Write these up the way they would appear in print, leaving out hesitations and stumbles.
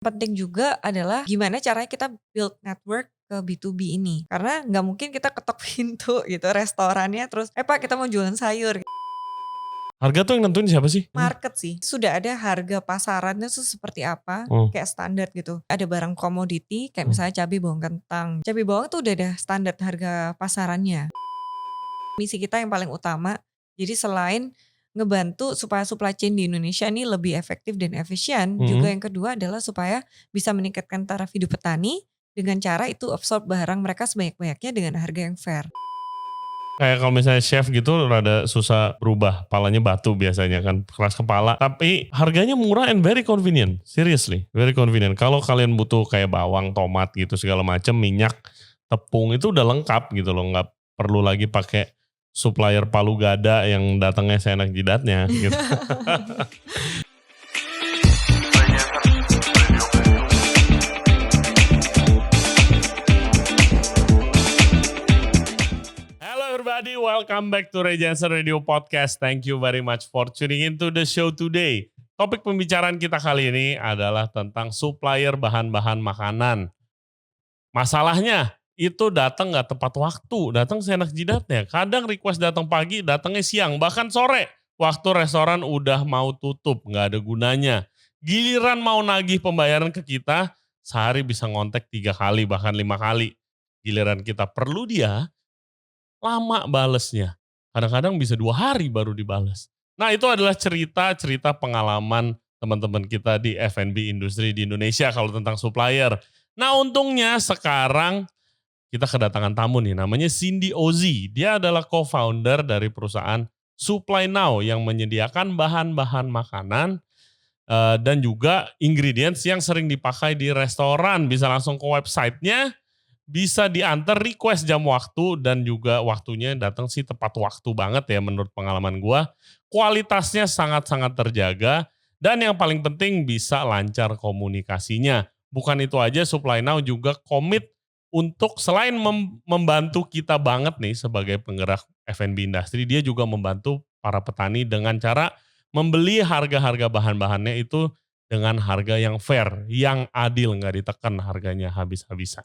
Penting juga adalah gimana caranya kita build network ke B2B ini. Karena nggak mungkin kita ketok pintu gitu restorannya terus, "Eh Pak kita mau jualan sayur." Harga tuh yang nentuin siapa sih? Market sih, sudah ada harga pasarannya tuh seperti apa, Oh. kayak standar gitu. Ada barang komoditi kayak Hmm. misalnya cabai bawang kentang. Cabai bawang tuh udah ada standar harga pasarannya. Misi kita yang paling utama, jadi selain ngebantu supaya supply chain di Indonesia ini lebih efektif dan efisien, juga yang kedua adalah supaya bisa meningkatkan taraf hidup petani dengan cara itu absorb barang mereka sebanyak-banyaknya dengan harga yang fair. Kayak kalau misalnya chef gitu rada susah berubah, palanya batu biasanya kan, keras kepala. Tapi harganya murah and very convenient, seriously, very convenient. Kalau kalian butuh kayak bawang, tomat gitu segala macam, minyak, tepung itu udah lengkap gitu loh, nggak perlu lagi pakai supplier palu gada yang datangnya seenak jidatnya gitu. Everybody, welcome back to Ray Jensen Radio Podcast. Thank you very much for tuning into the show today. Topik pembicaraan kita kali ini adalah tentang supplier bahan-bahan makanan. Masalahnya, itu datang nggak tepat waktu, datang seenak jidatnya. Kadang request datang pagi, datangnya siang, bahkan sore. Waktu restoran udah mau tutup, nggak ada gunanya. Giliran mau nagih pembayaran ke kita, sehari bisa ngontek 3 kali, bahkan 5 kali. Giliran kita perlu dia, lama balesnya. Kadang-kadang bisa 2 hari baru dibales. Nah itu adalah cerita-cerita pengalaman teman-teman kita di F&B industri di Indonesia kalau tentang supplier. Nah untungnya sekarang kita kedatangan tamu nih namanya Cindy Ozi. Dia adalah co-founder dari perusahaan Supply Now yang menyediakan bahan-bahan makanan dan juga ingredients yang sering dipakai di restoran. Bisa langsung ke websitenya, bisa diantar request jam waktu dan juga waktunya datang sih tepat waktu banget ya menurut pengalaman gua. Kualitasnya sangat-sangat terjaga dan yang paling penting bisa lancar komunikasinya. Bukan itu aja, Supply Now juga komit untuk selain membantu kita banget nih sebagai penggerak F&B industri, dia juga membantu para petani dengan cara membeli harga-harga bahan-bahannya itu dengan harga yang fair, yang adil, nggak ditekan harganya habis-habisan.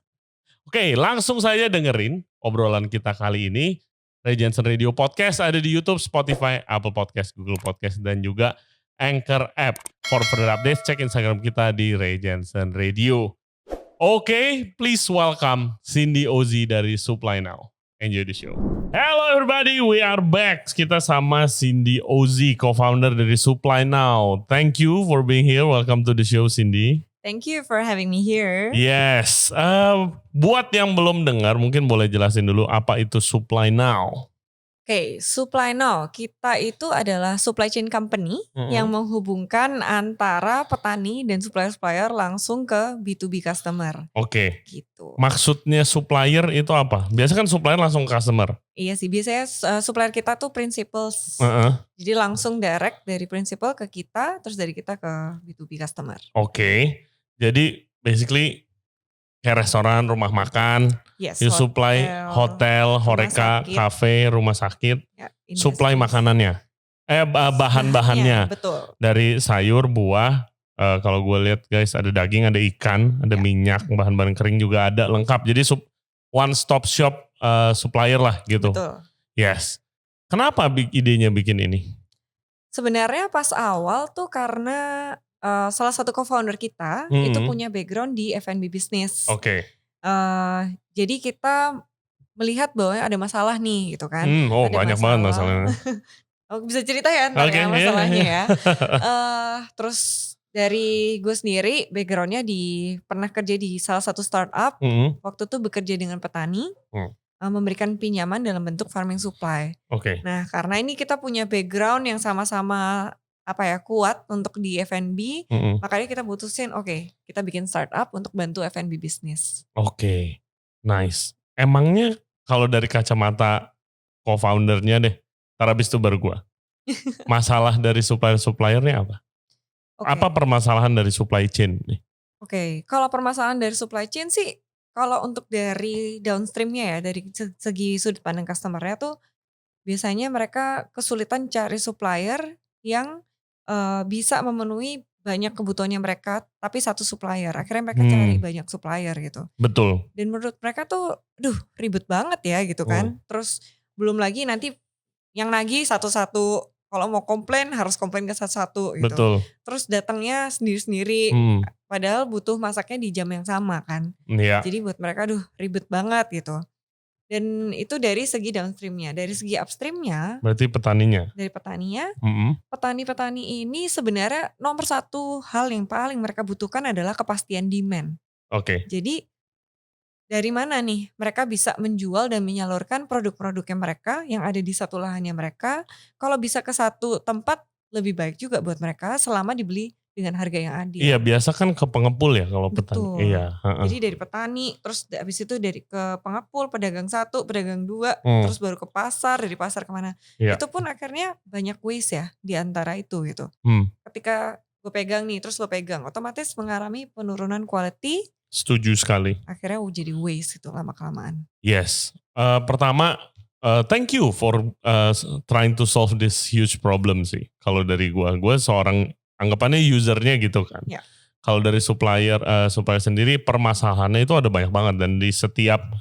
Oke, langsung saja dengerin obrolan kita kali ini. Ray Jensen Radio Podcast ada di YouTube, Spotify, Apple Podcast, Google Podcast, dan juga Anchor App. For further updates, cek Instagram kita di Ray Jensen Radio. Oke, please welcome Cindy Ozi dari Supply Now. Enjoy the show. Hello everybody, we are back. Kita sama Cindy Ozi, co-founder dari Supply Now. Thank you for being here. Welcome to the show, Cindy. Thank you for having me here. Yes, buat yang belum dengar mungkin boleh jelasin dulu apa itu Supply Now. Oke, Supply Now, kita itu adalah supply chain company yang menghubungkan antara petani dan supplier-supplier langsung ke B2B customer. Oke. Gitu. Maksudnya supplier itu apa? Biasanya kan supplier langsung customer. Iya sih, biasanya supplier kita tuh principals. Jadi langsung direct dari principal ke kita, terus dari kita ke B2B customer. Oke. Jadi basically kayak restoran, rumah makan, yes, you supply hotel, horeca, cafe, rumah sakit, ya, supply makanannya, bahan-bahannya, ya, betul. Dari sayur, buah, kalau gue lihat guys ada daging, ada ikan, ada minyak, bahan-bahan kering juga ada, lengkap. Jadi one stop shop supplier lah gitu. Betul. Yes. Kenapa idenya bikin ini? Sebenarnya pas awal tuh karena salah satu co-founder kita itu punya background di F&B business. Oke. Jadi kita melihat bahwa ada masalah nih gitu kan. Oh ada banyak banget masalahnya. Oh, bisa cerita ya ntar ya masalahnya ya. Terus dari gue sendiri backgroundnya pernah kerja di salah satu startup. Waktu itu bekerja dengan petani. Memberikan pinjaman dalam bentuk farming supply. Oke. Nah karena ini kita punya background yang sama-sama kuat untuk di F&B, makanya kita putusin kita bikin startup untuk bantu F&B bisnis. Oke, nice. Emangnya kalau dari kacamata co-foundernya deh, ntar abis itu baru gua. Masalah dari supplier-suppliernya apa? Apa permasalahan dari supply chain nih? Oke, kalau permasalahan dari supply chain sih, kalau untuk dari downstreamnya ya, dari segi sudut pandang customernya tuh, biasanya mereka kesulitan cari supplier yang bisa memenuhi banyak kebutuhannya mereka, tapi satu supplier. Akhirnya mereka cari banyak supplier gitu. Betul. Dan menurut mereka tuh, aduh ribet banget ya gitu kan. Terus belum lagi nanti yang nagih satu-satu, kalau mau komplain harus komplain ke satu-satu gitu. Betul. Terus datangnya sendiri-sendiri, padahal butuh masaknya di jam yang sama kan. Iya. Jadi buat mereka aduh ribet banget gitu. Dan itu dari segi downstreamnya. Dari segi upstreamnya, Berarti petaninya. dari petaninya, petani-petani ini sebenarnya nomor satu hal yang paling mereka butuhkan adalah kepastian demand. Oke. Jadi dari mana nih mereka bisa menjual dan menyalurkan produk-produknya mereka yang ada di satu lahannya mereka. Kalau bisa ke satu tempat lebih baik juga buat mereka selama dibeli dengan harga yang adil. Iya biasa kan ke pengepul ya kalau petani. Betul. Iya. Jadi dari petani, terus habis itu dari ke pengepul, pedagang satu, pedagang dua, terus baru ke pasar, dari pasar kemana. Iya. Itu pun akhirnya banyak waste ya di antara itu gitu. Ketika gue pegang nih, terus lo pegang, otomatis mengalami penurunan quality. Setuju sekali. Akhirnya jadi waste itu lama-kelamaan. Yes. Pertama, thank you for trying to solve this huge problem sih. Kalau dari gue seorang anggapannya usernya gitu kan. Ya. Kalau dari supplier sendiri permasalahannya itu ada banyak banget dan di setiap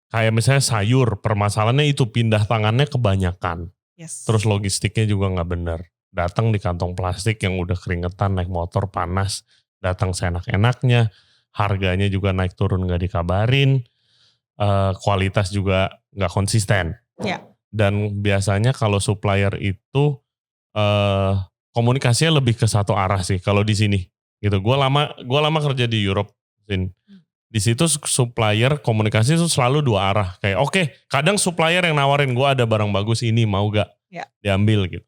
kayak misalnya sayur permasalahannya itu pindah tangannya kebanyakan. Yes. Terus logistiknya juga nggak benar. Datang di kantong plastik yang udah keringetan naik motor panas, datang seenak-enaknya, harganya juga naik turun nggak dikabarin, kualitas juga nggak konsisten. Ya. Dan biasanya kalau supplier itu komunikasinya lebih ke satu arah sih kalau di sini gitu. Gue lama kerja di Europe, di situ supplier komunikasi itu selalu dua arah. Kayak oke, kadang supplier yang nawarin gue ada barang bagus ini mau gak diambil gitu.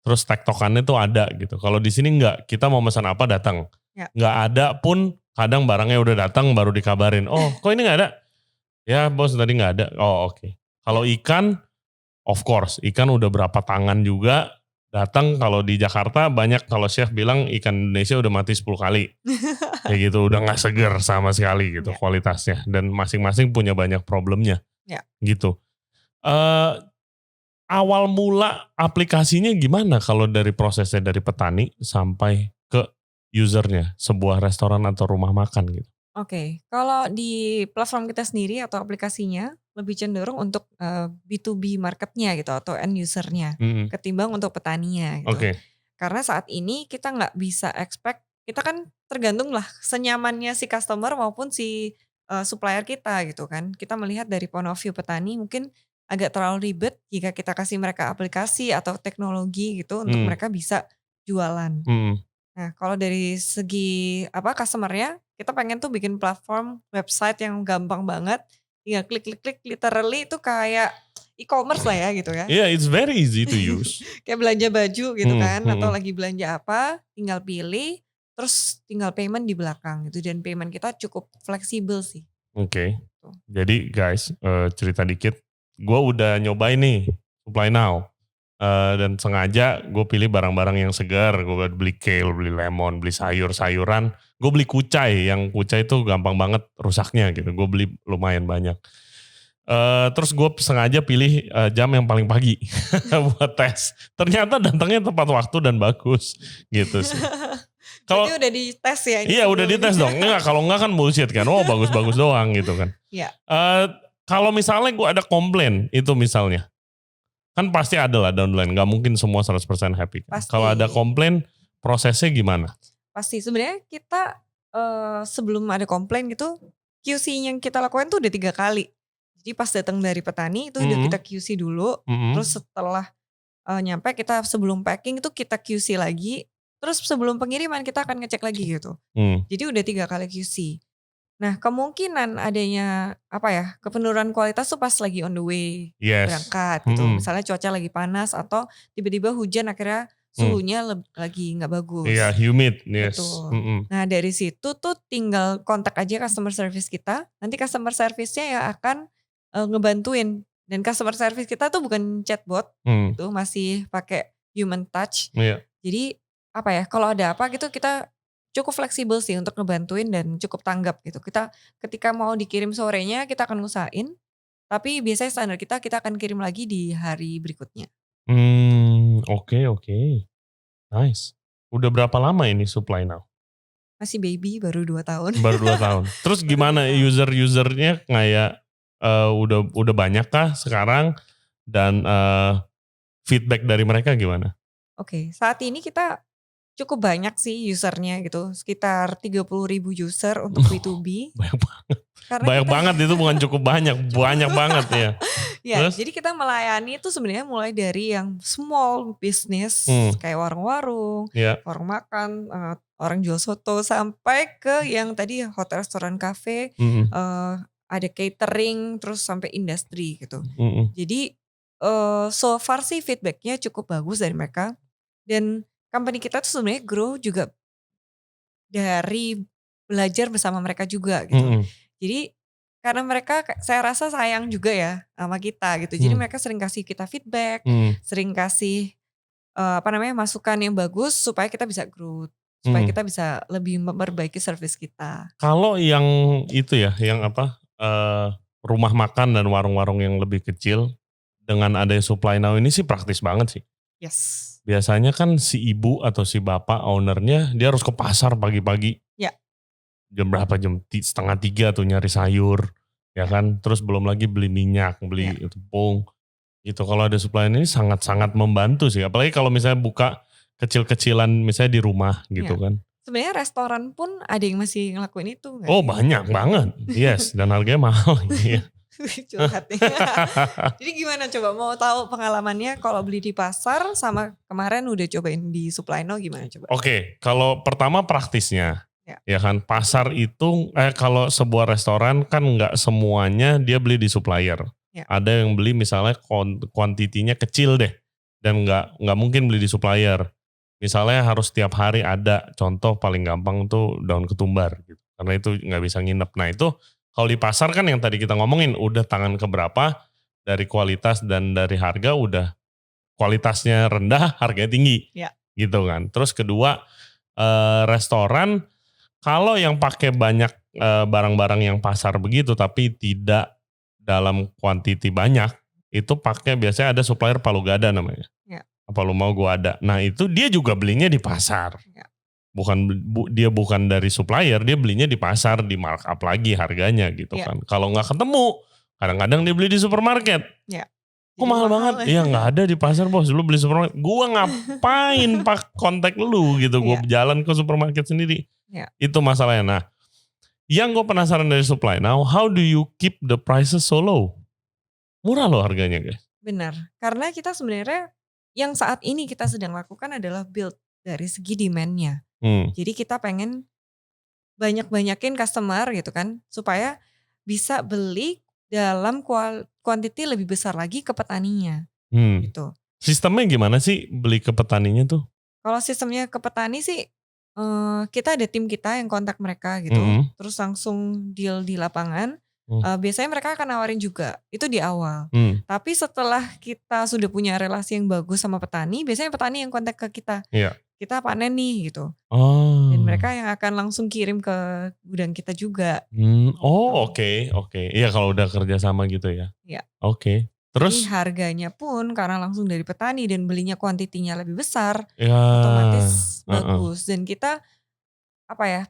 Terus tektokannya tuh ada gitu. Kalau di sini enggak, kita mau pesan apa datang. Nggak ada pun kadang barangnya udah datang baru dikabarin. Oh kok ini nggak ada? Ya bos tadi nggak ada. Oh oke. Kalau ikan, of course ikan udah berapa tangan juga datang. Kalau di Jakarta banyak kalau chef bilang ikan Indonesia udah mati 10 kali. Kayak gitu udah nggak seger sama sekali gitu kualitasnya. Dan masing-masing punya banyak problemnya. Gitu. Awal mula aplikasinya gimana kalau dari prosesnya dari petani sampai ke usernya sebuah restoran atau rumah makan gitu? Oke, kalau di platform kita sendiri atau aplikasinya lebih cenderung untuk B2B marketnya gitu atau end usernya ketimbang untuk petaninya gitu. Karena saat ini kita nggak bisa expect, kita kan tergantung lah senyamannya si customer maupun si supplier kita gitu kan. Kita melihat dari point of view petani mungkin agak terlalu ribet jika kita kasih mereka aplikasi atau teknologi gitu untuk mereka bisa jualan. Nah, kalau dari segi customer-nya, kita pengen tuh bikin platform website yang gampang banget, tinggal klik-klik-klik literally itu kayak e-commerce lah ya gitu ya. Yeah, it's very easy to use. Kayak belanja baju gitu kan, atau lagi belanja apa, tinggal pilih, terus tinggal payment di belakang gitu, dan payment kita cukup fleksibel sih. Oke. Jadi guys, cerita dikit, gue udah nyobain nih Supply Now. Dan sengaja gue pilih barang-barang yang segar. Gue beli kale, beli lemon, beli sayur-sayuran. Gue beli kucai, yang kucai itu gampang banget rusaknya gitu. Gue beli lumayan banyak. Terus gue sengaja pilih jam yang paling pagi buat tes. Ternyata datangnya tepat waktu dan bagus gitu sih. Jadi udah dites ya? Iya udah dites dong. Enggak, kalau enggak kan bullshit kan. Oh bagus-bagus doang gitu kan. Iya. Kalau misalnya gue ada komplain itu misalnya. Kan pasti ada lah downline, gak mungkin semua 100% happy. Kan? Kalau ada komplain, prosesnya gimana? Pasti, sebenarnya kita sebelum ada komplain gitu, QC yang kita lakukan tuh udah 3 kali. Jadi pas datang dari petani itu udah kita QC dulu, terus setelah nyampe kita sebelum packing itu kita QC lagi, terus sebelum pengiriman kita akan ngecek lagi gitu. Jadi udah 3 kali QC. Nah, kemungkinan adanya kepenurunan kualitas tuh pas lagi on the way berangkat gitu. Misalnya cuaca lagi panas atau tiba-tiba hujan akhirnya suhunya lagi nggak bagus. Iya, humid. Yes. Betul. Nah, dari situ tuh tinggal kontak aja customer service kita. Nanti customer service-nya yang akan ngebantuin. Dan customer service kita tuh bukan chatbot, tuh masih pakai human touch. Jadi kalau ada apa gitu kita cukup fleksibel sih untuk ngebantuin dan cukup tanggap gitu. Kita ketika mau dikirim sorenya kita akan ngusahain, tapi biasanya standar kita akan kirim lagi di hari berikutnya. Oke. Nice. Udah berapa lama ini Supply Now? Masih baby, baru 2 tahun. Baru 2 tahun. Terus Baru 2 gimana tahun. user-usernya kayak udah banyak kah sekarang dan feedback dari mereka gimana? Oke, saat ini kita cukup banyak sih usernya gitu, sekitar 30.000 user untuk B2B. Banyak banget. Karena Banyak kita banget itu bukan cukup banyak, banyak banget ya. ya, Terus? jadi kita melayani itu sebenarnya mulai dari yang small business kayak warung-warung, Ya. warung makan, orang jual soto sampai ke yang tadi hotel, restoran, kafe, ada catering, terus sampai industri gitu. Jadi so far sih feedbacknya cukup bagus dari mereka dan company kita tuh sebenarnya grow juga dari belajar bersama mereka juga gitu. Jadi karena mereka saya rasa sayang juga ya sama kita gitu. Jadi mereka sering kasih kita feedback, sering kasih masukan yang bagus supaya kita bisa grow, supaya kita bisa lebih memperbaiki service kita. Kalau yang itu ya, yang rumah makan dan warung-warung yang lebih kecil dengan adanya Supply Now ini sih praktis banget sih. Yes. Biasanya kan si ibu atau si bapak ownernya dia harus ke pasar pagi-pagi. Ya. Jam berapa? Jam 2:30 tuh nyari sayur, ya kan? Terus belum lagi beli minyak, beli tepung. Gitu. Kalau ada Supply ini sangat-sangat membantu sih. Apalagi kalau misalnya buka kecil-kecilan misalnya di rumah gitu kan. Sebenarnya restoran pun ada yang masih ngelakuin itu. Oh banyak banget. Yes, dan harganya mahal. Curhat nih. Jadi gimana coba mau tahu pengalamannya kalau beli di pasar sama kemarin udah cobain di Supply Now gimana coba? Oke, kalau pertama praktisnya. Ya kan, pasar itu kalau sebuah restoran kan nggak semuanya dia beli di supplier. Ada yang beli misalnya kuantitinya kecil deh dan nggak mungkin beli di supplier. Misalnya harus tiap hari ada, contoh paling gampang tuh daun ketumbar gitu. Karena itu nggak bisa nginep. Nah itu kalau di pasar kan yang tadi kita ngomongin udah tangan keberapa dari kualitas dan dari harga udah kualitasnya rendah, harganya tinggi. Gitu kan. Terus kedua restoran kalau yang pakai banyak barang-barang yang pasar begitu tapi tidak dalam kuantiti banyak, itu pakai biasanya ada supplier palu gada namanya. Apa lu mau gua ada. Nah itu dia juga belinya di pasar. Dia bukan dari supplier, dia belinya di pasar, di markup lagi harganya gitu kan. Kalau nggak ketemu, kadang-kadang dia beli di supermarket. Kok mahal banget? Iya nggak ada di pasar bos, lu beli supermarket. Gua ngapain pak kontak lu gitu, gua jalan ke supermarket sendiri. Itu masalahnya. Nah, yang gue penasaran dari Supply Now, how do you keep the prices so low? Murah loh harganya guys. Benar, karena kita sebenarnya yang saat ini kita sedang lakukan adalah build dari segi demand-nya. Jadi kita pengen banyak-banyakin customer gitu kan, supaya bisa beli dalam quantity lebih besar lagi ke petaninya. Gitu. Sistemnya gimana sih beli ke petaninya tuh? Kalau sistemnya ke petani sih, kita ada tim kita yang kontak mereka gitu, terus langsung deal di lapangan. Biasanya mereka akan nawarin juga, itu di awal. Tapi setelah kita sudah punya relasi yang bagus sama petani, biasanya petani yang kontak ke kita. Kita panen nih gitu. Dan mereka yang akan langsung kirim ke gudang kita juga. Oke. Iya kalau udah kerja sama gitu ya. Oke. Terus? Jadi harganya pun karena langsung dari petani dan belinya kuantitinya lebih besar, otomatis bagus. Dan kita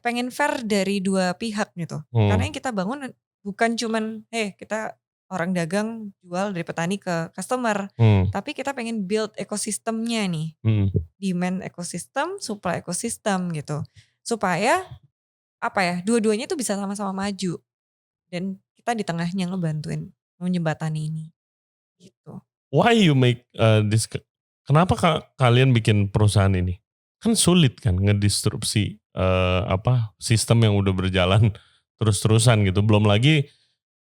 pengen fair dari dua pihak gitu. Karena yang kita bangun bukan cuman kita orang dagang jual dari petani ke customer, tapi kita pengen build ekosistemnya nih, demand ekosistem, supply ekosistem gitu, supaya dua-duanya tuh bisa sama-sama maju dan kita di tengahnya ngebantuin menjembatani ini, gitu. Why you make this? Kenapa kalian bikin perusahaan ini? Kan sulit kan ngedisrupsi sistem yang udah berjalan terus-terusan gitu. Belum lagi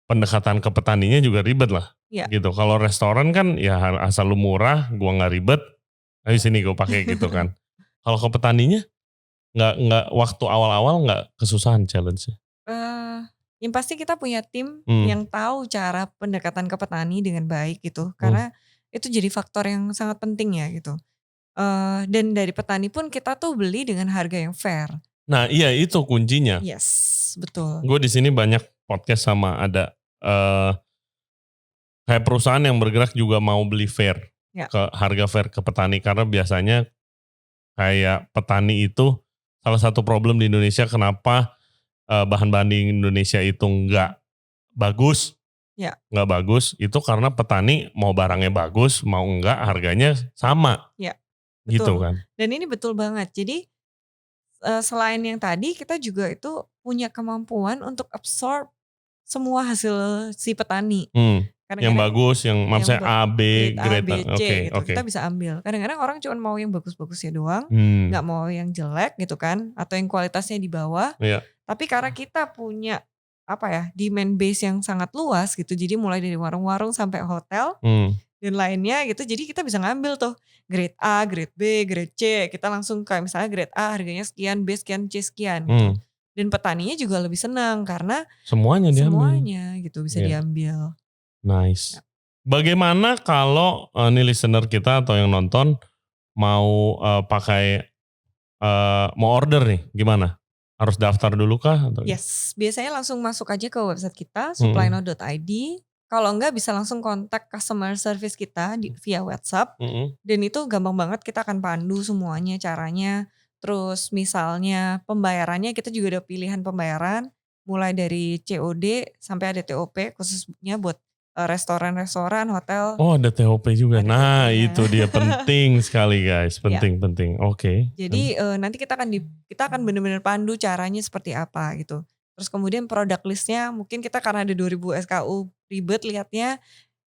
pendekatan ke petaninya juga ribet lah. Gitu. Kalau restoran kan ya asal lu murah, gua nggak ribet, ayo sini gue pakai gitu kan. Kalau ke petaninya nggak waktu awal-awal nggak kesusahan challenge-nya? Yang pasti kita punya tim yang tahu cara pendekatan ke petani dengan baik gitu. Karena itu jadi faktor yang sangat penting ya gitu. Dan dari petani pun kita tuh beli dengan harga yang fair. Nah iya itu kuncinya. Yes, betul. Gue di sini banyak podcast sama ada kayak perusahaan yang bergerak juga mau beli fair, ke harga fair ke petani karena biasanya Kayak petani itu salah satu problem di Indonesia kenapa bahan-bahan di Indonesia itu nggak bagus. Ya. Nggak bagus itu karena petani mau barangnya bagus mau enggak harganya sama. Ya, Gitu betul. kan. Dan ini betul banget. Jadi selain yang tadi kita juga itu punya kemampuan untuk absorb semua hasil si petani. Yang Kadang-kadang bagus yang maksudnya A, B, grade A, grade B, C gitu oke. kita bisa ambil. Kadang-kadang orang cuma mau yang bagus-bagusnya doang, nggak mau yang jelek gitu kan, atau yang kualitasnya di bawah. Iya. Tapi karena kita punya demand base yang sangat luas gitu, jadi mulai dari warung-warung sampai hotel dan lainnya gitu, jadi kita bisa ngambil tuh grade A, grade B, grade C, kita langsung kayak misalnya grade A harganya sekian, B sekian, C sekian gitu. Dan petaninya juga lebih senang karena semuanya gitu bisa diambil. Nice. Bagaimana kalau nih listener kita atau yang nonton mau mau order nih, gimana? Harus daftar dulu kah? Atau? Yes, biasanya langsung masuk aja ke website kita supplyno.id. Kalau enggak bisa langsung kontak customer service kita via WhatsApp. Dan itu gampang banget, kita akan pandu semuanya caranya. Terus misalnya pembayarannya kita juga ada pilihan pembayaran. Mulai dari COD sampai ada TOP khususnya buat restoran-restoran, hotel. Oh ada TOP juga. Ada Nah TOP-nya. itu dia penting sekali guys. Penting. Oke. Jadi nanti kita akan benar-benar pandu caranya seperti apa gitu. Terus kemudian produk listnya mungkin kita karena ada 2000 SKU ribet lihatnya,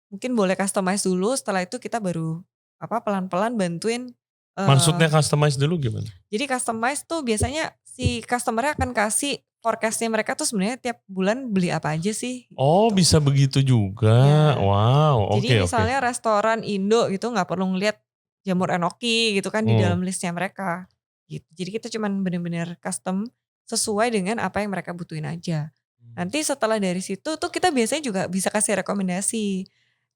mungkin boleh customize dulu, setelah itu kita baru pelan-pelan bantuin. Maksudnya customize dulu gimana? Jadi customize tuh biasanya si customer-nya akan kasih forecast-nya mereka tuh sebenarnya tiap bulan beli apa aja sih. Oh gitu. bisa begitu juga. Ya. Wow oke. Jadi misalnya restoran Indo gitu nggak perlu ngeliat jamur enoki gitu kan di dalam listnya mereka. Gitu. Jadi kita cuman benar-benar custom sesuai dengan apa yang mereka butuhin aja. Nanti setelah dari situ tuh kita biasanya juga bisa kasih rekomendasi.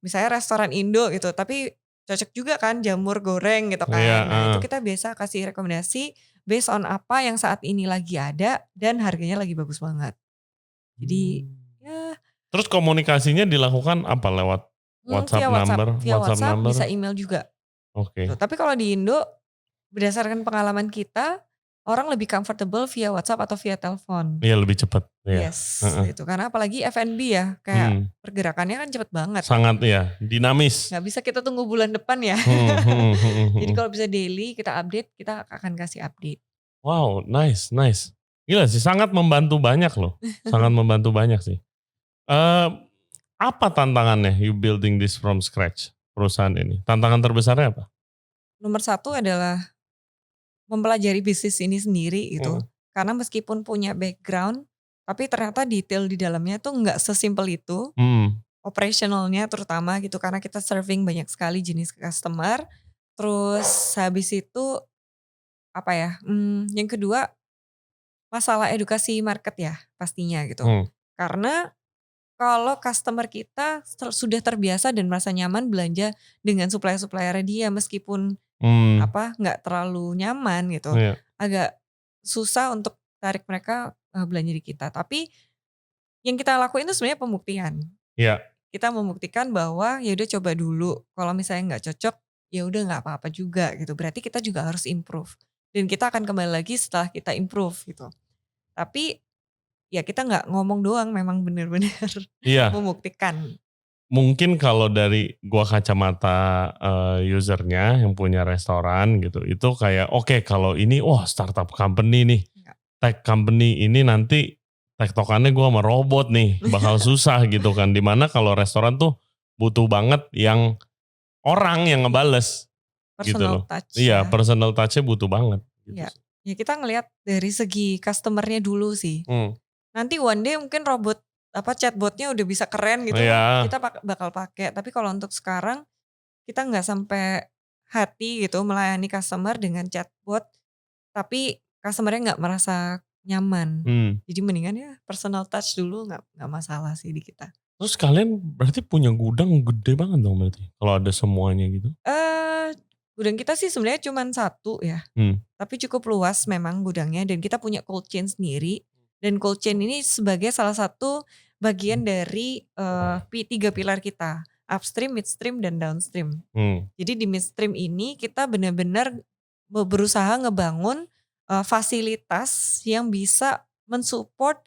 Misalnya restoran Indo gitu, tapi cocok juga kan jamur goreng gitu kan. Nah itu kita biasa kasih rekomendasi based on apa yang saat ini lagi ada dan harganya lagi bagus banget. Jadi ya. Terus komunikasinya dilakukan apa lewat WhatsApp number? Via WhatsApp number? bisa email juga. Oke. Tapi kalau di Indo berdasarkan pengalaman kita, orang lebih comfortable via WhatsApp atau via telepon. Iya lebih cepat. Yes, itu karena apalagi F&B ya, kayak pergerakannya kan cepet banget. Sangat dinamis. Gak bisa kita tunggu bulan depan ya. Jadi kalau bisa daily kita update, kita akan kasih update. Wow, nice. Gila sih, sangat membantu banyak loh. Sangat membantu banyak sih. Apa tantangannya you building this from scratch perusahaan ini? Tantangan terbesarnya apa? Nomor 1 adalah mempelajari bisnis ini sendiri gitu. Karena meskipun punya background, tapi ternyata detail di dalamnya tuh nggak sesimpel itu. Operationalnya terutama gitu, karena kita serving banyak sekali jenis customer. Terus habis itu yang kedua masalah edukasi market ya pastinya gitu. Karena kalau customer kita sudah terbiasa dan merasa nyaman belanja dengan supplier-supplier dia meskipun nggak terlalu nyaman gitu. Agak susah untuk tarik mereka belanja di kita. Tapi yang kita lakuin itu sebenarnya pembuktian. Iya. Kita membuktikan bahwa ya udah coba dulu. Kalau misalnya nggak cocok, ya udah nggak apa-apa juga gitu. Berarti kita juga harus improve. Dan kita akan kembali lagi setelah kita improve gitu. Tapi ya kita nggak ngomong doang, memang benar-benar membuktikan. Mungkin kalau dari gua kacamata usernya yang punya restoran gitu, itu kayak oke, kalau ini startup company nih, tech company ini nanti tektokannya gua sama robot nih, bakal susah gitu kan. Dimana kalau restoran tuh butuh banget yang orang yang ngebales gitu loh. Touch. Iya, personal touch-nya butuh banget. Gitu. Ya kita ngelihat dari segi customer-nya dulu sih. Nanti one day mungkin robot chatbotnya udah bisa keren gitu, kita bakal pakai. Tapi kalau untuk sekarang kita nggak sampai hati gitu melayani customer dengan chatbot, tapi customernya nggak merasa nyaman. Jadi mendingan ya personal touch dulu, nggak masalah sih di kita. Terus kalian berarti punya gudang gede banget dong berarti kalau ada semuanya gitu? Gudang kita sih sebenarnya cuma 1 ya, tapi cukup luas memang gudangnya dan kita punya cold chain sendiri. Dan cold chain ini sebagai salah satu bagian dari 3 pilar kita, upstream, midstream, dan downstream. Jadi di midstream ini kita benar-benar berusaha ngebangun fasilitas yang bisa mensupport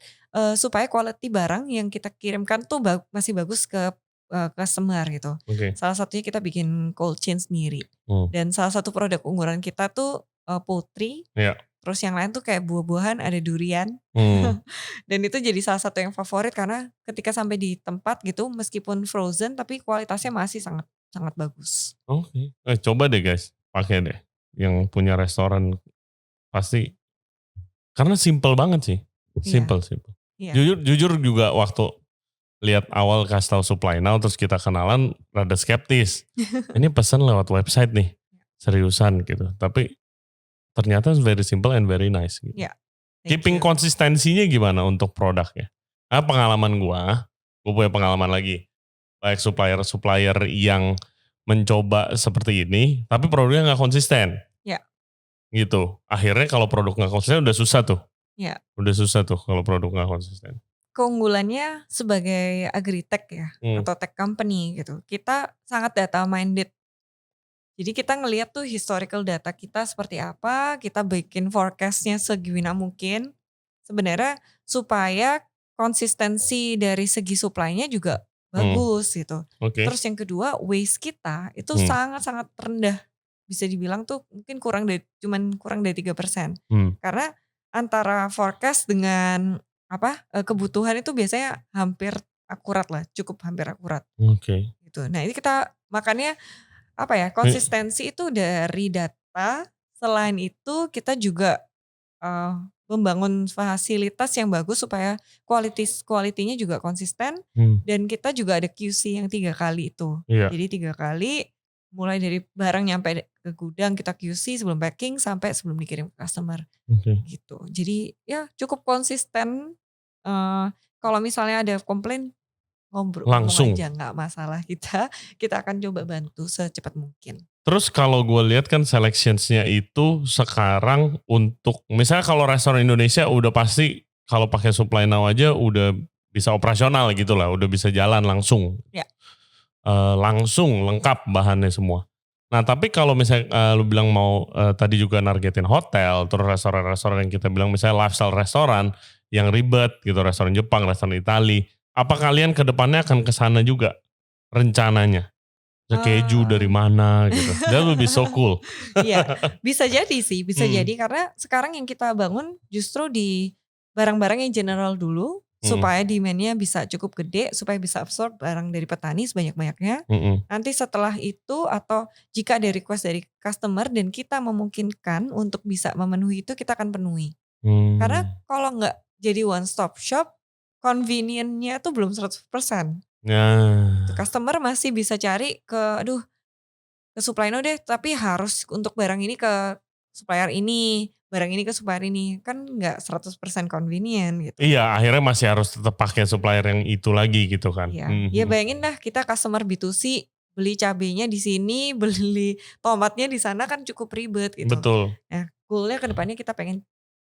supaya quality barang yang kita kirimkan tuh masih bagus ke customer gitu. Oke. Salah satunya kita bikin cold chain sendiri. Hmm. Dan salah satu produk unggulan kita tuh poultry. Ya. Terus yang lain tuh kayak buah-buahan, ada durian. Dan itu jadi salah satu yang favorit karena ketika sampai di tempat gitu meskipun frozen tapi kualitasnya masih sangat sangat bagus. Oke. Coba deh guys, pakai deh. Yang punya restoran pasti karena simple banget sih. Iya, Simple. iya. Jujur juga waktu lihat awal kasih tahu supply now terus kita kenalan rada skeptis. Ini pesan lewat website nih. Seriusan gitu. Tapi ternyata very simple and very nice gitu. Iya. Thank Keeping you. konsistensinya gimana untuk produknya? Pengalaman gue punya pengalaman lagi. Baik supplier yang mencoba seperti ini, tapi produknya nggak konsisten. Ya. Gitu. Akhirnya kalau produk nggak konsisten udah susah tuh. Ya. Udah susah tuh kalau produk nggak konsisten. Keunggulannya sebagai agritech ya atau tech company gitu. Kita sangat data minded. Jadi kita ngelihat tuh historical data kita seperti apa, kita bikin forecastnya segimana mungkin. Sebenarnya supaya konsistensi dari segi supply-nya juga bagus gitu. Oke. Terus yang kedua waste kita itu sangat-sangat rendah. Bisa dibilang tuh mungkin kurang dari 3%. Karena antara forecast dengan kebutuhan itu biasanya hampir akurat lah, cukup hampir akurat. Oke. Gitu. Nah, ini kita makanya konsistensi itu dari data, selain itu kita juga membangun fasilitas yang bagus supaya kualitinya juga konsisten dan kita juga ada QC yang 3 kali itu. Iya. Jadi 3 kali mulai dari barang nyampe ke gudang kita QC sebelum packing sampai sebelum dikirim ke customer. Gitu. Jadi ya cukup konsisten. Kalau misalnya ada komplain ngomong Langsung. aja nggak masalah, kita akan coba bantu secepat mungkin. Terus kalau gue lihat kan selectionsnya itu sekarang untuk misalnya kalau restoran Indonesia udah pasti kalau pakai supply now aja udah bisa operasional gitu lah, udah bisa jalan langsung. Ya. Langsung lengkap bahannya semua. Nah tapi kalau misalnya lu bilang mau tadi juga nargetin hotel, terus restoran-restoran yang kita bilang misalnya lifestyle restoran yang ribet gitu, restoran Jepang, restoran Itali. Apa kalian ke depannya akan ke sana juga rencananya? Keju dari mana gitu. That would be so cool. Iya, bisa jadi sih, bisa jadi karena sekarang yang kita bangun justru di barang-barang yang general dulu supaya demand-nya bisa cukup gede, supaya bisa absorb barang dari petani sebanyak-banyaknya. Nanti setelah itu atau jika ada request dari customer dan kita memungkinkan untuk bisa memenuhi itu, kita akan penuhi. Karena kalau nggak jadi one stop shop, convenient-nya tuh belum 100%. Customer masih bisa cari ke supply now deh, tapi harus untuk barang ini ke supplier ini, barang ini ke supplier ini. Kan nggak 100% convenient gitu. Iya, akhirnya masih harus tetap pakai supplier yang itu lagi gitu kan. Iya. Ya bayangin dah kita customer B2C beli cabenya di sini, beli tomatnya di sana kan cukup ribet gitu. Betul. Nah, goalnya ke depannya kita pengen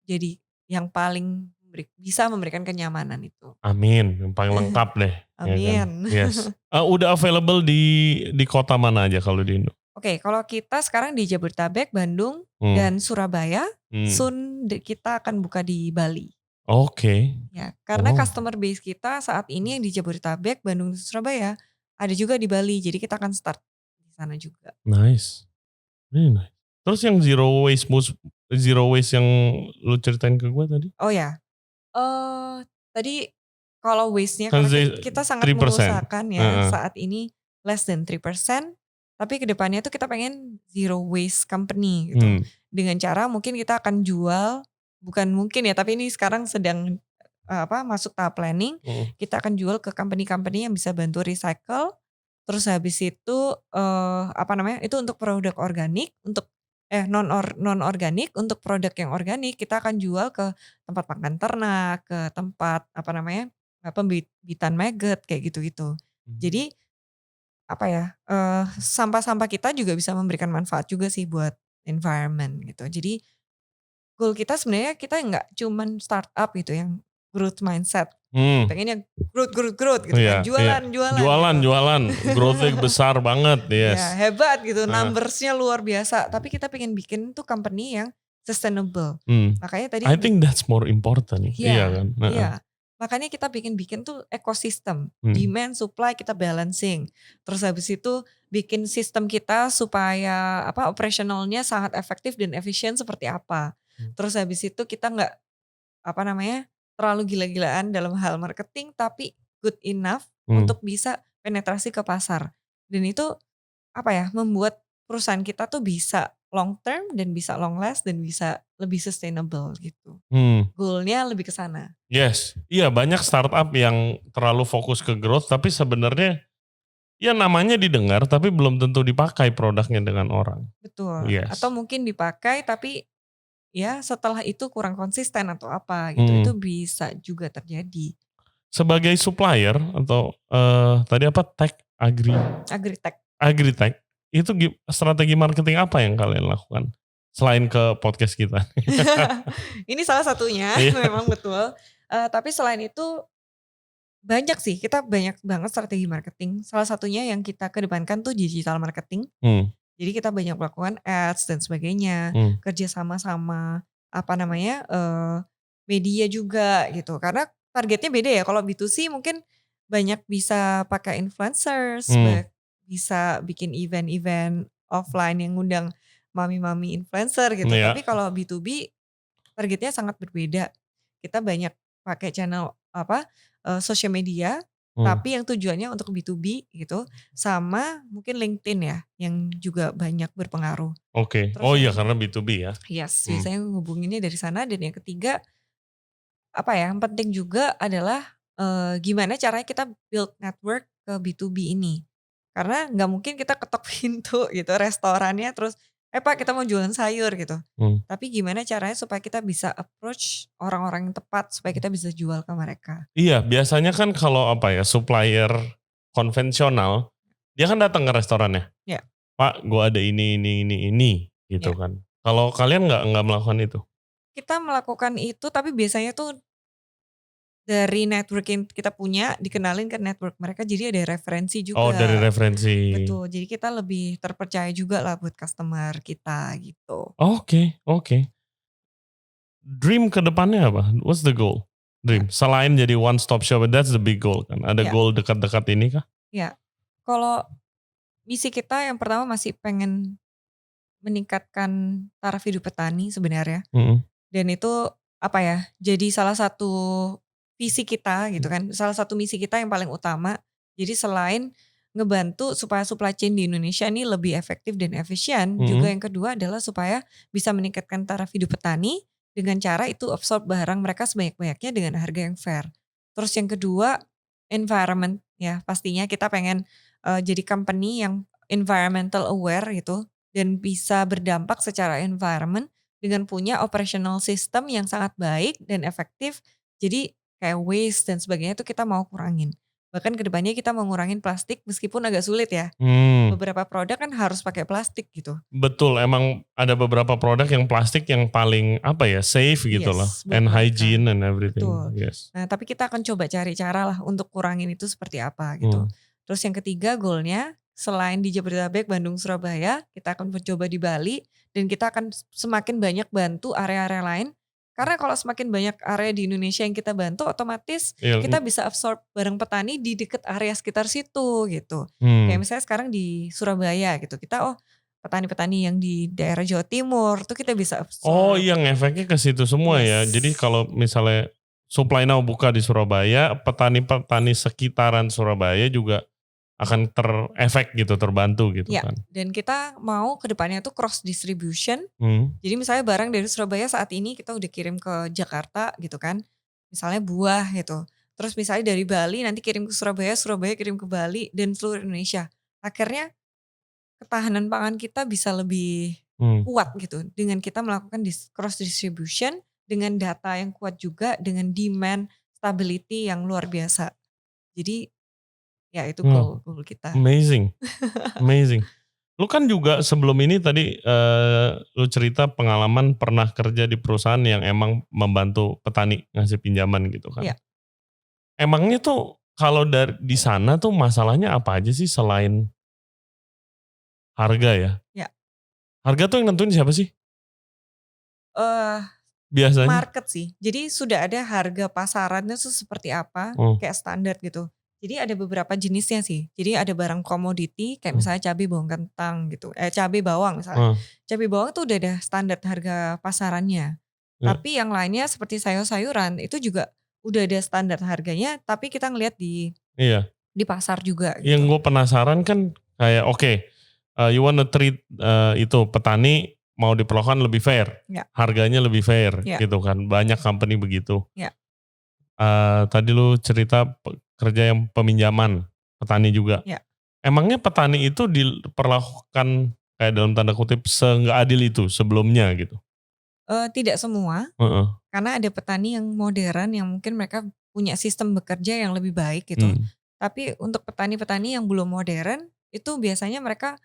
jadi yang paling bisa memberikan kenyamanan itu. Amin, yang paling lengkap deh. Amin. Ya kan? Yes. Udah available di kota mana aja kalau di Indo? Oke, kalau kita sekarang di Jabodetabek, Bandung, dan Surabaya. Soon kita akan buka di Bali. Oke. Ya, karena customer base kita saat ini yang di Jabodetabek, Bandung, dan Surabaya ada juga di Bali. Jadi kita akan start di sana juga. Nice. Really nice. Terus yang zero waste yang lu ceritain ke gue tadi? Oh ya, tadi kalau waste-nya Kan karena kita sangat 3%. mengusahakan ya saat ini less than 3%. Tapi kedepannya tuh kita pengen zero waste company gitu. Dengan cara mungkin kita akan jual, bukan mungkin ya, tapi ini sekarang sedang masuk tahap planning. Kita akan jual ke company-company yang bisa bantu recycle. Terus habis itu itu untuk produk organik, untuk non organik, untuk produk yang organik kita akan jual ke tempat pakan ternak, ke tempat pembibitan maggot kayak gitu-gitu. Jadi sampah-sampah kita juga bisa memberikan manfaat juga sih buat environment gitu. Jadi goal kita sebenarnya kita nggak cuman startup gitu yang growth mindset. Pengennya growth gitu kan, Iya, iya. jualan gitu. Jualan, growth-nya besar banget, Ya yes. hebat gitu, numbersnya luar biasa. Tapi kita pengen bikin tuh company yang sustainable. Makanya tadi I think that's more important, iya kan? iya. Makanya kita bikin tuh ekosistem, demand, supply kita balancing. Terus habis itu bikin sistem kita supaya operasionalnya sangat efektif dan efisien seperti apa. Terus habis itu kita nggak terlalu gila-gilaan dalam hal marketing tapi good enough untuk bisa penetrasi ke pasar. Dan itu membuat perusahaan kita tuh bisa long term dan bisa long last dan bisa lebih sustainable gitu. Goalnya lebih ke sana. Yes, iya banyak startup yang terlalu fokus ke growth tapi sebenarnya ya namanya didengar tapi belum tentu dipakai produknya dengan orang. Betul. Yes. Atau mungkin dipakai tapi ya setelah itu kurang konsisten atau apa gitu. Itu bisa juga terjadi. Sebagai supplier atau tadi tech agritech itu strategi marketing apa yang kalian lakukan selain ke podcast kita? Ini salah satunya memang betul. Tapi selain itu banyak sih, kita banyak banget strategi marketing. Salah satunya yang kita kedepankan tuh digital marketing. Jadi kita banyak melakukan ads dan sebagainya, kerja sama-sama media juga gitu. Karena targetnya beda ya. Kalau B2C mungkin banyak bisa pakai influencers, bisa bikin event-event offline yang ngundang mami-mami influencer gitu. Iya. Tapi kalau B2B targetnya sangat berbeda. Kita banyak pakai channel social media, tapi yang tujuannya untuk B2B gitu, sama mungkin LinkedIn ya, yang juga banyak berpengaruh. Oke. Terus Oh iya karena B2B ya. Yes, biasanya ngehubunginnya dari sana. Dan yang ketiga, yang penting juga adalah gimana caranya kita build network ke B2B ini. Karena nggak mungkin kita ketok pintu gitu restorannya terus, Pak kita mau jualan sayur gitu. Tapi gimana caranya supaya kita bisa approach orang-orang yang tepat supaya kita bisa jual ke mereka. Iya biasanya kan kalau supplier konvensional, dia kan datang ke restorannya. Ya. Pak gue ada ini gitu kan. Kalau kalian nggak melakukan itu? Kita melakukan itu tapi biasanya tuh dari network yang kita punya dikenalin ke network mereka jadi ada referensi juga. Oh dari referensi. Betul, jadi kita lebih terpercaya juga lah buat customer kita gitu. Oke. Dream ke depannya apa? What's the goal? Dream. Selain jadi one stop shop, that's the big goal kan. Ada goal dekat-dekat ini kah? Ya, kalau misi kita yang pertama masih pengen meningkatkan taraf hidup petani sebenarnya. Dan itu jadi salah satu visi kita gitu kan. Salah satu misi kita yang paling utama. Jadi selain ngebantu supaya supply chain di Indonesia ini lebih efektif dan efisien, juga yang kedua adalah supaya bisa meningkatkan taraf hidup petani dengan cara itu absorb barang mereka sebanyak-banyaknya dengan harga yang fair. Terus yang kedua environment ya, pastinya kita pengen jadi company yang environmental aware gitu dan bisa berdampak secara environment dengan punya operational system yang sangat baik dan efektif. Jadi kayak waste dan sebagainya itu kita mau kurangin. Bahkan kedepannya kita mau ngurangin plastik meskipun agak sulit ya. Beberapa produk kan harus pakai plastik gitu. Betul, emang ada beberapa produk yang plastik yang paling safe gitu loh. And hygiene and everything. Betul. Yes. Nah tapi kita akan coba cari cara lah untuk kurangin itu seperti apa gitu. Terus yang ketiga goalnya selain di Jabodetabek, Bandung, Surabaya, kita akan mencoba di Bali. Dan kita akan semakin banyak bantu area-area lain. Karena kalau semakin banyak area di Indonesia yang kita bantu, otomatis kita bisa absorb barang petani di dekat area sekitar situ gitu. Kayak misalnya sekarang di Surabaya gitu, kita petani-petani yang di daerah Jawa Timur tuh kita bisa absorb. Oh iya ngefeknya ke situ semua ya. Jadi kalau misalnya Supply Now buka di Surabaya, petani-petani sekitaran Surabaya juga akan terefek gitu, terbantu gitu kan. Dan kita mau ke depannya tuh cross distribution. Jadi misalnya barang dari Surabaya saat ini kita udah kirim ke Jakarta gitu kan. Misalnya buah gitu. Terus misalnya dari Bali nanti kirim ke Surabaya, Surabaya kirim ke Bali dan seluruh Indonesia. Akhirnya ketahanan pangan kita bisa lebih kuat gitu. Dengan kita melakukan cross distribution dengan data yang kuat juga, dengan demand stability yang luar biasa. Jadi ya itu goal kita. Amazing. Lu kan juga sebelum ini tadi lu cerita pengalaman pernah kerja di perusahaan yang emang membantu petani ngasih pinjaman gitu kan. Iya. Emangnya tuh kalau di sana tuh masalahnya apa aja sih selain harga ya? Ya. Harga tuh yang nentuin siapa sih Eh biasanya? Market sih. Jadi sudah ada harga pasarannya tuh seperti apa, Hmm, kayak standar gitu. Jadi ada beberapa jenisnya sih. Jadi ada barang komoditi kayak hmm, misalnya cabai bawang kentang gitu. Cabai bawang misalnya. hmm, Cabai bawang tuh udah ada standar harga pasarannya. ya, Tapi yang lainnya seperti sayur-sayuran itu juga udah ada standar harganya, tapi kita ngelihat iya. di pasar juga Yang gitu. gue penasaran kan kayak oke, you wanna treat itu petani mau diperlakukan lebih fair, Ya, harganya lebih fair ya, gitu kan. Banyak company begitu. ya, Tadi lu cerita kerja yang peminjaman petani juga. ya. Emangnya petani itu diperlakukan kayak dalam tanda kutip se-nggak adil itu sebelumnya gitu? Tidak semua, Heeh. karena ada petani yang modern yang mungkin mereka punya sistem bekerja yang lebih baik gitu. Hmm, Tapi untuk petani-petani yang belum modern, itu biasanya mereka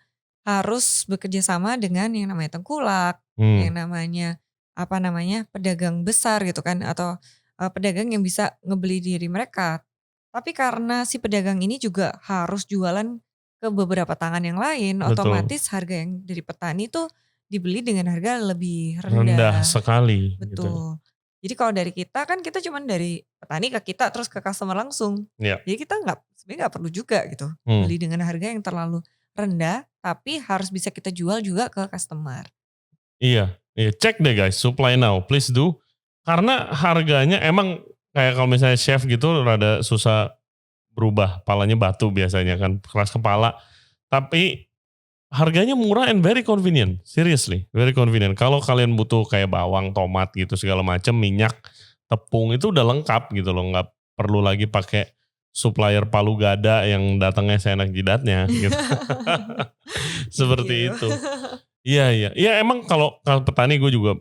harus bekerja sama dengan yang namanya tengkulak, hmm, yang namanya apa namanya pedagang besar gitu kan, atau pedagang yang bisa ngebeli diri mereka. Tapi karena si pedagang ini juga harus jualan ke beberapa tangan yang lain, betul. otomatis harga yang dari petani tuh dibeli dengan harga lebih Rendah rendah. sekali gitu. Betul. Jadi kalau dari kita kan kita cuman dari petani ke kita terus ke customer langsung. Ya. Jadi kita sebenarnya nggak perlu juga gitu Hmm. beli dengan harga yang terlalu rendah, tapi harus bisa kita jual juga ke customer. Iya, iya, cek deh guys, Supply Now, please do. Karena harganya emang kayak kalau misalnya chef gitu rada susah berubah, palanya batu biasanya kan, keras kepala. Tapi harganya murah and very convenient, seriously, very convenient. Kalau kalian butuh kayak bawang, tomat gitu segala macam, minyak, tepung itu udah lengkap gitu loh, nggak perlu lagi pakai supplier palu gada yang datangnya seenak jidatnya gitu. Thank Seperti you. itu. Iya, iya. Iya emang kalau petani gue juga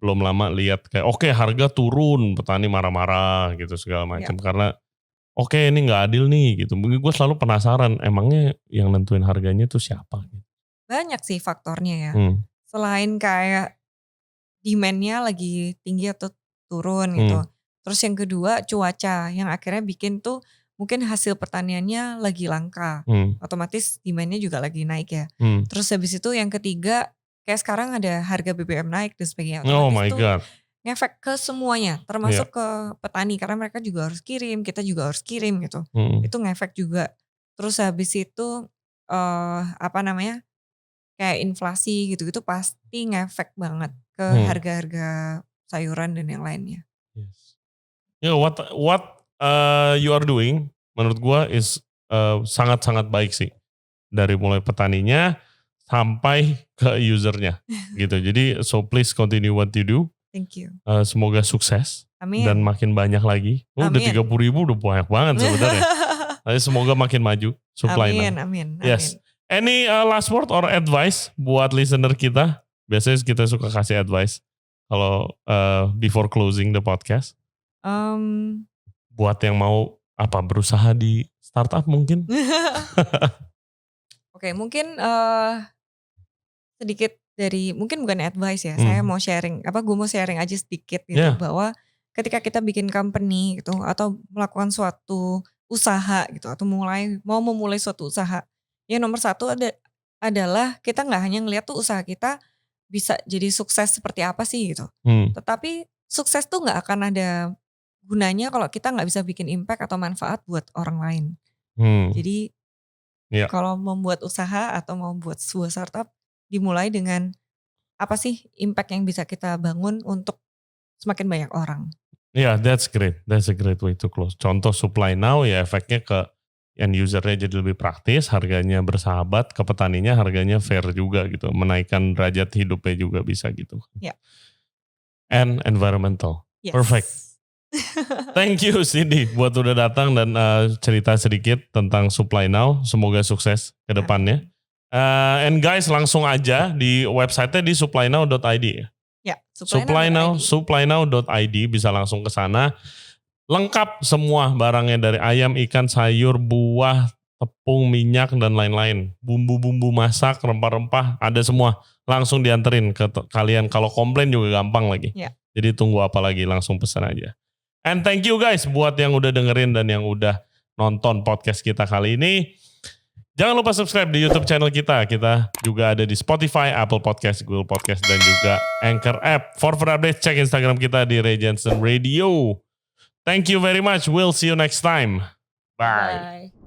belum lama lihat kayak oke harga turun, petani marah-marah gitu segala Ya, macam karena oke ini nggak adil nih gitu. Mungkin gue selalu penasaran emangnya yang nentuin harganya tuh siapa? Gitu. banyak sih faktornya ya. Hmm, Selain kayak demand-nya lagi tinggi atau turun hmm, gitu. Terus yang kedua cuaca yang akhirnya bikin tuh mungkin hasil pertaniannya lagi langka. hmm, Otomatis demand-nya juga lagi naik ya. hmm. Terus habis itu yang ketiga kayak sekarang ada harga BBM naik dan sebagainya. Oh Otomatis my tuh god, ngefek ke semuanya iya, termasuk ke petani karena mereka juga harus kirim, kita juga harus kirim gitu. hmm, Itu ngefek juga. Terus habis itu apa namanya? Kayak inflasi gitu-gitu pasti ngefek banget ke hmm. harga-harga sayuran dan yang lainnya. Yes. Ya what you are doing menurut gua is sangat-sangat baik sih dari mulai petaninya sampai ke usernya gitu. Jadi so please continue what you do. Thank you. Semoga sukses dan Amin. makin banyak lagi. Udah Amin. 30.000 udah banyak banget sebenarnya. Tapi semoga makin maju supply now. Amin, amin, Yes. amin. Any last word or advice buat listener kita? Biasanya kita suka kasih advice kalau before closing the podcast. Mmm, Buat yang mau apa berusaha di startup mungkin? Oke mungkin, sedikit dari mungkin bukan advice ya, saya Hmm. mau sharing, gue mau sharing aja sedikit gitu Ya. bahwa ketika kita bikin company gitu atau melakukan suatu usaha gitu atau mau memulai suatu usaha, ya nomor satu adalah kita nggak hanya ngelihat tuh usaha kita bisa jadi sukses seperti apa sih gitu. Hmm. Tetapi sukses tuh nggak akan ada gunanya kalau kita nggak bisa bikin impact atau manfaat buat orang lain. Hmm. Jadi Ya. kalau membuat usaha atau mau buat sebuah startup, dimulai dengan apa sih impact yang bisa kita bangun untuk semakin banyak orang. Ya, that's great. That's a great way to close. Contoh supply now ya efeknya ke end usernya jadi lebih praktis, harganya bersahabat, ke petaninya harganya fair juga gitu, menaikkan derajat hidupnya juga bisa gitu. Ya, And environmental. Perfect. yes. Thank you Cindy buat udah datang dan cerita sedikit tentang supply now. Semoga sukses ke depannya. Amin. And guys langsung aja di website-nya di supplynow.id ya. Ya, supplynow.id. Supplynow.id bisa langsung ke sana. Lengkap semua barangnya dari ayam, ikan, sayur, buah, tepung, minyak dan lain-lain. Bumbu-bumbu masak, rempah-rempah, ada semua. Langsung dianterin ke kalian. Kalau komplain juga gampang lagi. Ya. Jadi tunggu apa lagi, langsung pesan aja. And thank you guys buat yang udah dengerin dan yang udah nonton podcast kita kali ini. Jangan lupa subscribe di YouTube channel kita. Kita juga ada di Spotify, Apple Podcast, Google Podcast, dan juga Anchor App. For further updates, cek Instagram kita di Ray Jensen Radio. Thank you very much. We'll see you next time. Bye. Bye.